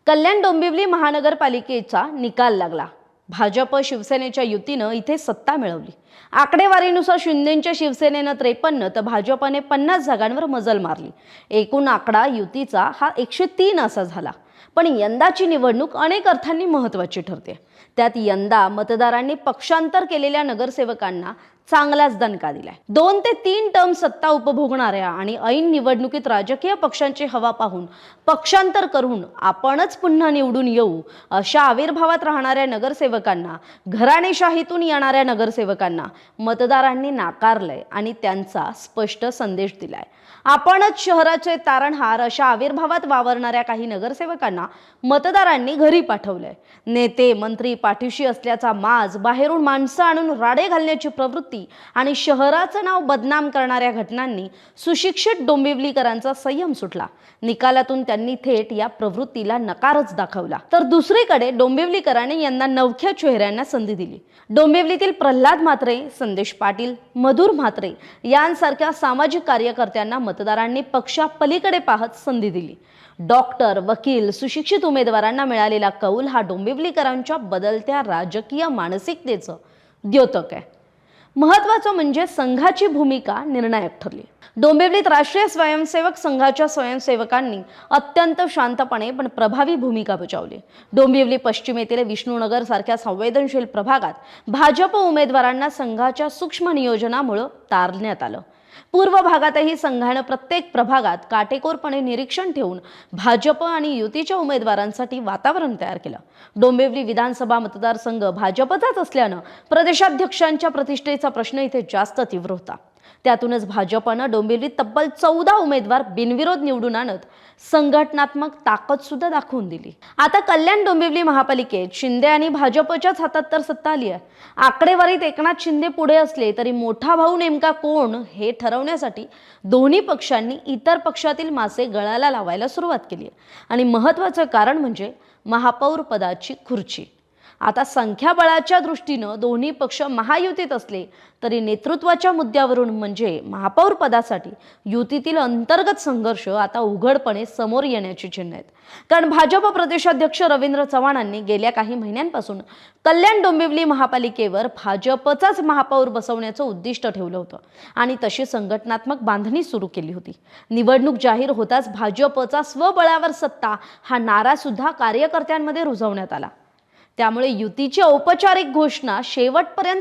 कल्याण डोंबिवली महानगरपालिकेचा निकाल लागला। भाजप शिवसेनेच्या युतीनं इथे सत्ता मिळवली। आकडेवारीनुसार शिंदेंच्या शिवसेनेनं 53 तर भाजपने 50 जागांवर मजल मारली। एकूण आकडा युतीचा हा 103 असा झाला। पण यंदाची निवडणूक अनेक अर्थांनी महत्त्वाची ठरते। त्यात यंदा मतदारांनी पक्षांतर केलेल्या नगरसेवकांना चांगलाच दणका दिलाय। 2 ते 3 टर्म सत्ता उपभोगणाऱ्या आणि ऐन निवडणुकीत राजकीय पक्षांची हवा पाहून पक्षांतर करून आपणच पुन्हा निवडून येऊ अशा आविर्भावात राहणाऱ्या नगरसेवकांना, घराणेशाहीतून येणाऱ्या नगरसेवकांना मतदारांनी नाकारलंय आणि त्यांचा स्पष्ट संदेश दिलाय। आपणच शहराचे तारणहार अशा आविर्भावात वावरणाऱ्या काही नगरसेवकांना मतदारांनी घरी पाठवलंय। नेते मंत्री पाठीशी असल्याचा माज, बाहेरून माणसं आणून राडे घालण्याची प्रवृत्ती आणि शहराचं नाव बदनाम करणाऱ्या घटनांनी सुशिक्षित डोंबिवलीकरांचा संयम सुटला। निकालातून त्यांनी थेट या प्रवृत्तीला नकारच दाखवला। तर दुसरीकडे डोंबिवलीकरांनी यंदा नवख्या चेहऱ्यांना संधी दिली। डोंबिवलीतील प्रल्हाद म्हात्रे, संदेश पाटील, मधुर म्हात्रे यांसारख्या सामाजिक कार्यकर्त्यांना मतदारांनी पक्षापलीकडे पाहत संधी दिली। डॉक्टर, वकील, सुशिक्षित उमेदवारांना मिळालेला कौल हा डोंबिवलीकरांच्या बदलत्या राजकीय मानसिकतेचं द्योतक आहे। महत्त्वाचं म्हणजे संघाची भूमिका निर्णायक ठरली। डोंबिवलीत राष्ट्रीय स्वयंसेवक संघाच्या स्वयंसेवकांनी अत्यंत शांतपणे पण प्रभावी भूमिका बजावली। डोंबिवली पश्चिमेतील विष्णुनगर सारख्या संवेदनशील प्रभागात भाजप उमेदवारांना संघाच्या सूक्ष्म नियोजनामुळे तारण्यात आलं। पूर्व भागातही संघाने प्रत्येक प्रभागात काटेकोरपणे निरीक्षण ठेवून भाजप आणि युतीच्या उमेदवारांसाठी वातावरण तयार केलं। डोंबिवली विधानसभा मतदारसंघ भाजपचाच असल्यानं प्रदेशाध्यक्षांच्या प्रतिष्ठेचा प्रश्न इथे जास्त तीव्र होता। त्यातूनच भाजपनं डोंबिवलीत तब्बल 14 उमेदवार बिनविरोध निवडून आणत संघटनात्मक ताकद सुद्धा दाखवून दिली। आता कल्याण डोंबिवली महापालिकेत शिंदे आणि भाजपच्याच हातात तर सत्ता आली आहे। आकडेवारीत एकनाथ शिंदे पुढे असले तरी मोठा भाऊ नेमका कोण हे ठरवण्यासाठी दोन्ही पक्षांनी इतर पक्षातील मासे गळाला लावायला सुरुवात केली आहे। आणि महत्त्वाचं कारण म्हणजे महापौर पदाची खुर्ची। आता संख्याबळाच्या दृष्टीनं दोन्ही पक्ष महायुतीत असले तरी नेतृत्वाच्या मुद्द्यावरून म्हणजे महापौर पदासाठी युतीतील अंतर्गत संघर्ष आता उघडपणे समोर येण्याची चिन्ह आहेत। कारण भाजप प्रदेशाध्यक्ष रवींद्र चव्हाणांनी गेल्या काही महिन्यांपासून कल्याण डोंबिवली महापालिकेवर भाजपचाच महापौर बसवण्याचं उद्दिष्ट ठेवलं होतं आणि तशी संघटनात्मक बांधणी सुरू केली होती। निवडणूक जाहीर होताच भाजपचा स्वबळावर सत्ता हा नारा सुद्धा कार्यकर्त्यांमध्ये रुजवण्यात आला। त्यामुळे युतीची औपचारिक घोषणा शेवटपर्यंत